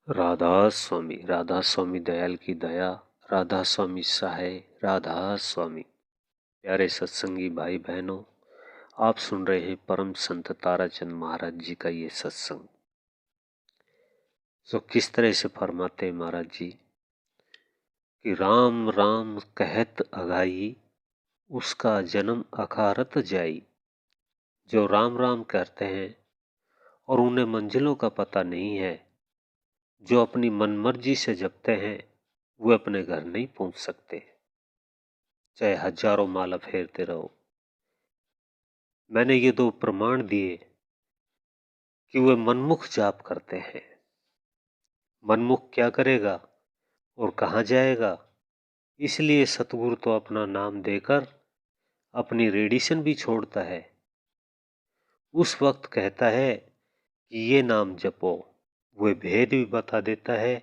राधा स्वामी दयाल की दया, राधा स्वामी सहाय, राधा स्वामी। प्यारे सत्संगी भाई बहनों, आप सुन रहे हैं परम संत ताराचंद महाराज जी का ये सत्संग। तो किस तरह से फरमाते महाराज जी कि राम राम कहत अघाई, उसका जन्म अखारत जाई। जो राम राम कहते हैं और उन्हें मंजिलों का पता नहीं है, जो अपनी मनमर्जी से जपते हैं, वे अपने घर नहीं पहुंच सकते, चाहे हजारों माला फेरते रहो। मैंने ये दो प्रमाण दिए कि वे मनमुख जाप करते हैं। मनमुख क्या करेगा और कहाँ जाएगा? इसलिए सतगुरु तो अपना नाम देकर अपनी रेडिएशन भी छोड़ता है। उस वक्त कहता है कि ये नाम जपो, वे भेद भी बता देता है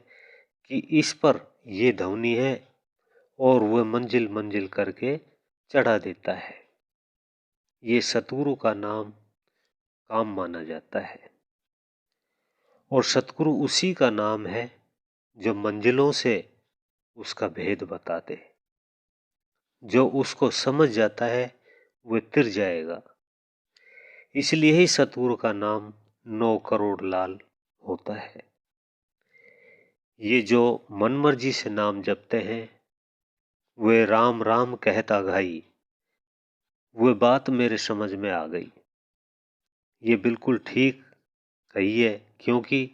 कि इस पर ये ध्वनि है, और वह मंजिल मंजिल करके चढ़ा देता है। ये सतगुरु का नाम काम माना जाता है, और सतगुरु उसी का नाम है जो मंजिलों से उसका भेद बता दे। जो उसको समझ जाता है वह तिर जाएगा। इसलिए ही सतगुरु का नाम 9 करोड़ लाल होता है। ये जो मनमर्जी से नाम जपते हैं, वे राम राम कहता घाई, वह बात मेरे समझ में आ गई। ये बिल्कुल ठीक कही है, क्योंकि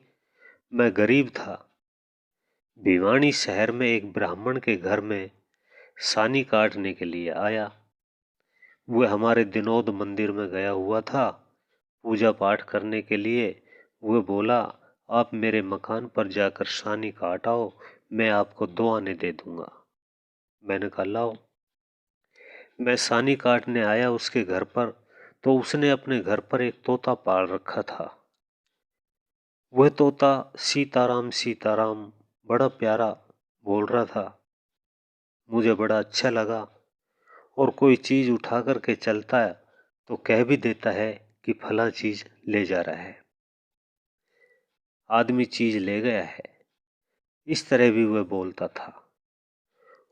मैं गरीब था। भिवानी शहर में एक ब्राह्मण के घर में सानी काटने के लिए आया। वह हमारे दिनोद मंदिर में गया हुआ था पूजा पाठ करने के लिए। वह बोला, आप मेरे मकान पर जाकर सानी काट आओ, मैं आपको 2 आने दे दूंगा। मैंने कहा लाओ। मैं सानी काटने आया उसके घर पर, तो उसने अपने घर पर एक तोता पाल रखा था। वह तोता सीताराम सीताराम बड़ा प्यारा बोल रहा था। मुझे बड़ा अच्छा लगा। और कोई चीज उठा करके चलता है तो कह भी देता है कि फला चीज ले जा रहा है, आदमी चीज ले गया है। इस तरह भी वह बोलता था।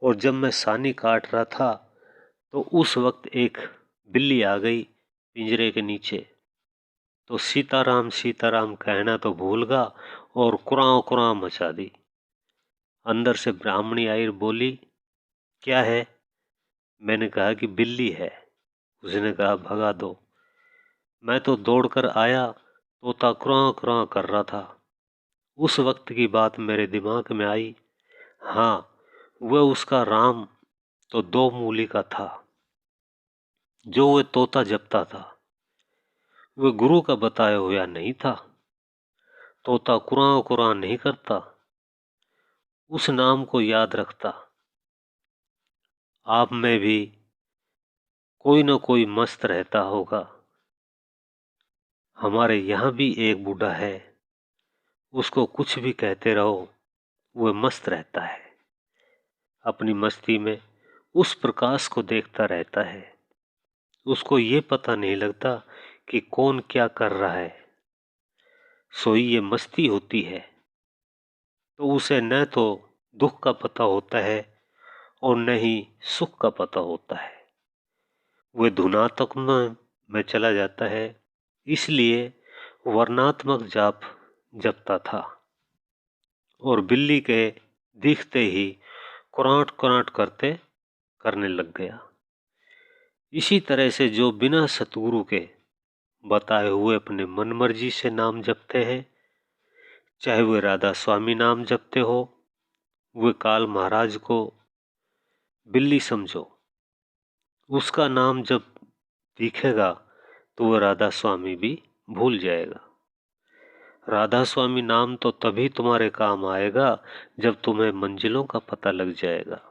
और जब मैं सानी काट रहा था तो उस वक्त एक बिल्ली आ गई पिंजरे के नीचे। तो सीताराम सीताराम कहना तो भूल गया और कुरां कुरां मचा दी। अंदर से ब्राह्मणी आई, बोली, क्या है? मैंने कहा कि बिल्ली है। उसने कहा भगा दो। मैं तो दौड़कर आया, तोता कुरां कुरां कर रहा था। उस वक्त की बात मेरे दिमाग में आई। हाँ, वह उसका राम तो 2 मूली का था। जो वह तोता जपता था वह गुरु का बताया हुआ नहीं था। तोता कुरां कुरां नहीं करता, उस नाम को याद रखता। आप में भी कोई न कोई मस्त रहता होगा। हमारे यहाँ भी एक बूढ़ा है, उसको कुछ भी कहते रहो वह मस्त रहता है। अपनी मस्ती में उस प्रकाश को देखता रहता है। उसको ये पता नहीं लगता कि कौन क्या कर रहा है। सोई ये मस्ती होती है। तो उसे न तो दुख का पता होता है और न ही सुख का पता होता है। वह धुनात्मक में चला जाता है। इसलिए वर्णात्मक जाप जपता था और बिल्ली के दिखते ही कुराट कुराट करने लग गया। इसी तरह से जो बिना सतगुरु के बताए हुए अपने मनमर्जी से नाम जपते हैं, चाहे वे राधा स्वामी नाम जपते हो, वे काल महाराज को बिल्ली समझो, उसका नाम जब दिखेगा तो वह राधा स्वामी भी भूल जाएगा। राधा स्वामी नाम तो तभी तुम्हारे काम आएगा जब तुम्हें मंजिलों का पता लग जाएगा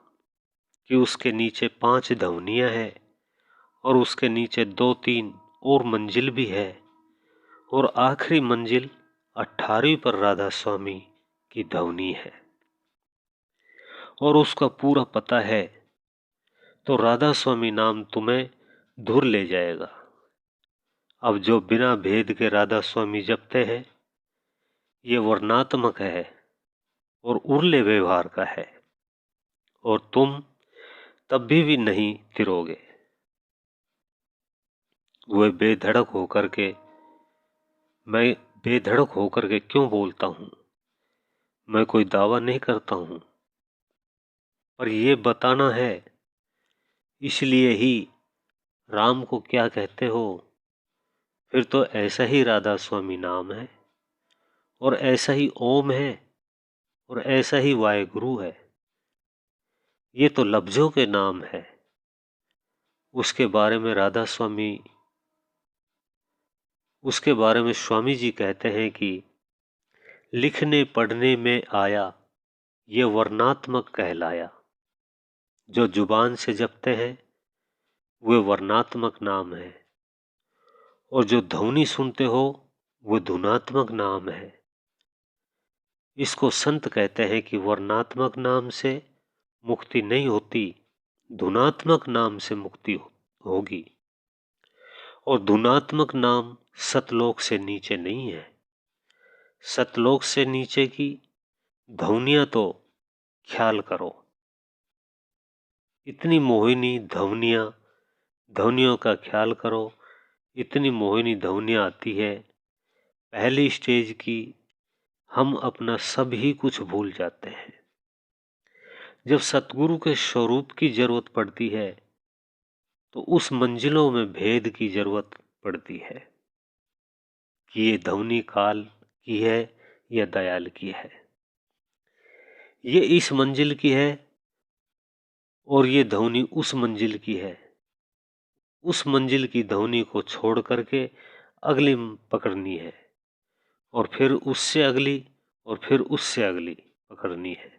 कि उसके नीचे 5 ध्वनियां हैं और उसके नीचे 2-3 और मंजिल भी है, और आखिरी मंजिल 18वीं पर राधा स्वामी की ध्वनि है और उसका पूरा पता है, तो राधा स्वामी नाम तुम्हें धुर ले जाएगा। अब जो बिना भेद के राधा स्वामी जपते हैं, ये वर्णात्मक है, और उरले व्यवहार का है, और तुम तब भी नहीं तिरोगे। मैं बेधड़क होकर के क्यों बोलता हूँ? मैं कोई दावा नहीं करता हूँ, पर ये बताना है, इसलिए ही राम को क्या कहते हो? फिर तो ऐसा ही राधा स्वामी नाम है, और ऐसा ही ओम है, और ऐसा ही वाहेगुरु है। ये तो लफ्जों के नाम है। उसके बारे में स्वामी जी कहते हैं कि लिखने पढ़ने में आया, ये वर्णात्मक कहलाया। जो जुबान से जपते हैं वे वर्णात्मक नाम है, और जो ध्वनि सुनते हो वो धुनात्मक नाम है। इसको संत कहते हैं कि वर्णात्मक नाम से मुक्ति नहीं होती, धुनात्मक नाम से मुक्ति होगी। और धुनात्मक नाम सतलोक से नीचे नहीं है। सतलोक से नीचे की ध्वनियां तो ख्याल करो, इतनी मोहिनी ध्वनियों का ख्याल करो, इतनी मोहिनी ध्वनियां आती है। पहली स्टेज की हम अपना सब ही कुछ भूल जाते हैं। जब सतगुरु के स्वरूप की जरूरत पड़ती है तो उस मंजिलों में भेद की जरूरत पड़ती है कि ये ध्वनि काल की है या दयाल की है, ये इस मंजिल की है और ये ध्वनि उस मंजिल की है। उस मंजिल की ध्वनि को छोड़ करके अगली पकड़नी है, और फिर उससे अगली, और फिर उससे अगली पकड़नी है।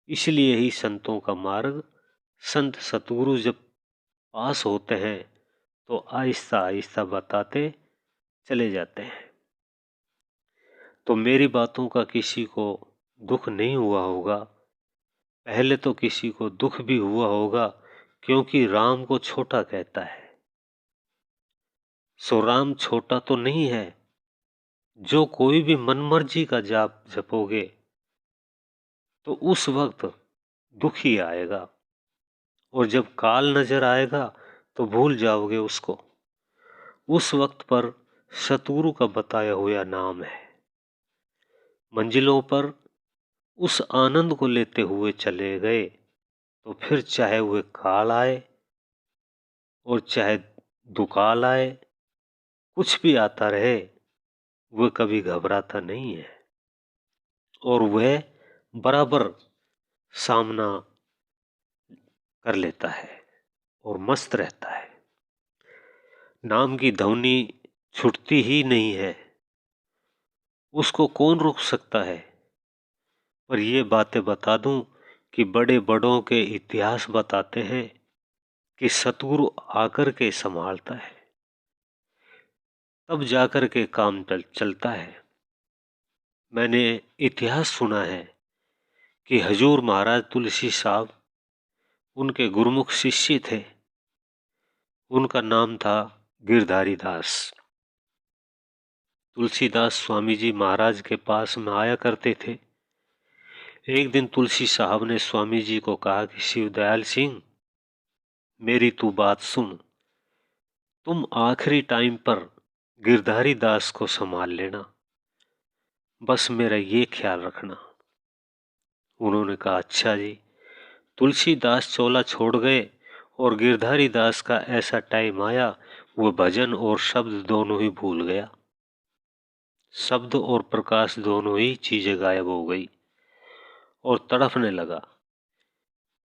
इसलिए ही संतों का मार्ग, संत सतगुरु जब पास होते हैं तो आहिस्ता आहिस्ता बताते चले जाते हैं। तो मेरी बातों का किसी को दुख नहीं हुआ होगा, पहले तो किसी को दुख भी हुआ होगा, क्योंकि राम को छोटा कहता है। सो राम छोटा तो नहीं है। जो कोई भी मनमर्जी का जाप जपोगे तो उस वक्त दुख ही आएगा, और जब काल नजर आएगा तो भूल जाओगे उसको। उस वक्त पर सतगुरु का बताया हुआ नाम है। मंजिलों पर उस आनंद को लेते हुए चले गए तो फिर चाहे वह काल आए और चाहे दुकाल आए, कुछ भी आता रहे, वह कभी घबराता नहीं है, और वह बराबर सामना कर लेता है और मस्त रहता है। नाम की ध्वनि छूटती ही नहीं है, उसको कौन रोक सकता है? पर ये बातें बता दूं कि बड़े बड़ों के इतिहास बताते हैं कि सतगुरु आकर के संभालता है, तब जाकर के काम चलता है। मैंने इतिहास सुना है कि हजूर महाराज तुलसी साहब उनके गुरुमुख शिष्य थे। उनका नाम था गिरधारी दास। तुलसीदास स्वामी जी महाराज के पास में आया करते थे। एक दिन तुलसी साहब ने स्वामी जी को कहा कि शिवदयाल सिंह, मेरी तू बात सुन, तुम आखिरी टाइम पर गिरधारी दास को संभाल लेना, बस मेरा ये ख्याल रखना। उन्होंने कहा अच्छा जी। तुलसीदास चोला छोड़ गए और गिरधारी दास का ऐसा टाइम आया, वो भजन और शब्द दोनों ही भूल गया। शब्द और प्रकाश दोनों ही चीजें गायब हो गई और तड़फने लगा।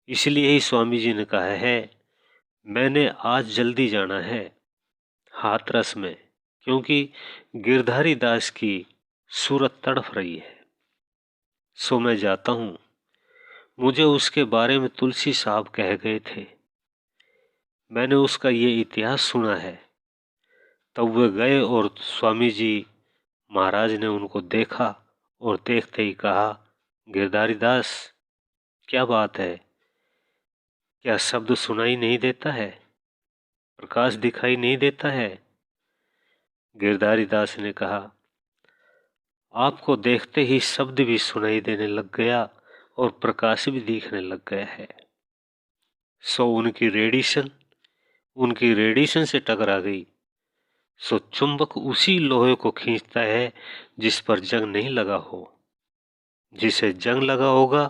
इसलिए ही स्वामी जी ने कहा है, मैंने आज जल्दी जाना है हाथरस में, क्योंकि गिरधारी दास की सूरत तड़फ रही है। सो मैं जाता हूं। मुझे उसके बारे में तुलसी साहब कह गए थे, मैंने उसका ये इतिहास सुना है। तब वे गए और स्वामी जी महाराज ने उनको देखा और देखते ही कहा, गिरधारी दास, क्या बात है? क्या शब्द सुनाई नहीं देता है? प्रकाश दिखाई नहीं देता है? गिरधारी दास ने कहा, आपको देखते ही शब्द भी सुनाई देने लग गया और प्रकाश भी दिखने लग गया है। सो उनकी रेडिएशन से टकरा गई। सो चुंबक उसी लोहे को खींचता है जिस पर जंग नहीं लगा हो। जिसे जंग लगा होगा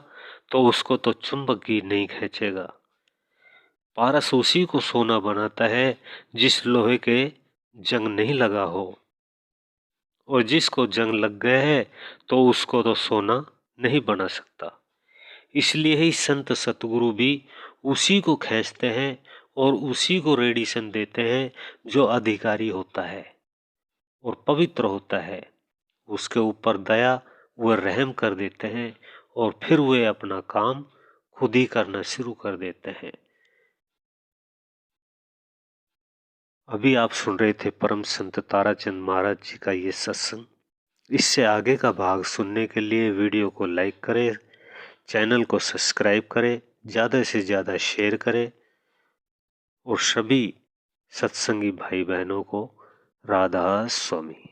तो उसको तो चुंबक ही नहीं खींचेगा। पारस उसी को सोना बनाता है जिस लोहे के जंग नहीं लगा हो, और जिसको जंग लग गया है तो उसको तो सोना नहीं बना सकता। इसलिए ही संत सतगुरु भी उसी को खींचते हैं और उसी को रेडिएशन देते हैं जो अधिकारी होता है और पवित्र होता है। उसके ऊपर दया व रहम कर देते हैं और फिर वे अपना काम खुद ही करना शुरू कर देते हैं। अभी आप सुन रहे थे परम संत ताराचंद महाराज जी का ये सत्संग। इससे आगे का भाग सुनने के लिए वीडियो को लाइक करें, चैनल को सब्सक्राइब करें, ज़्यादा से ज़्यादा शेयर करें और सभी सत्संगी भाई बहनों को राधा स्वामी।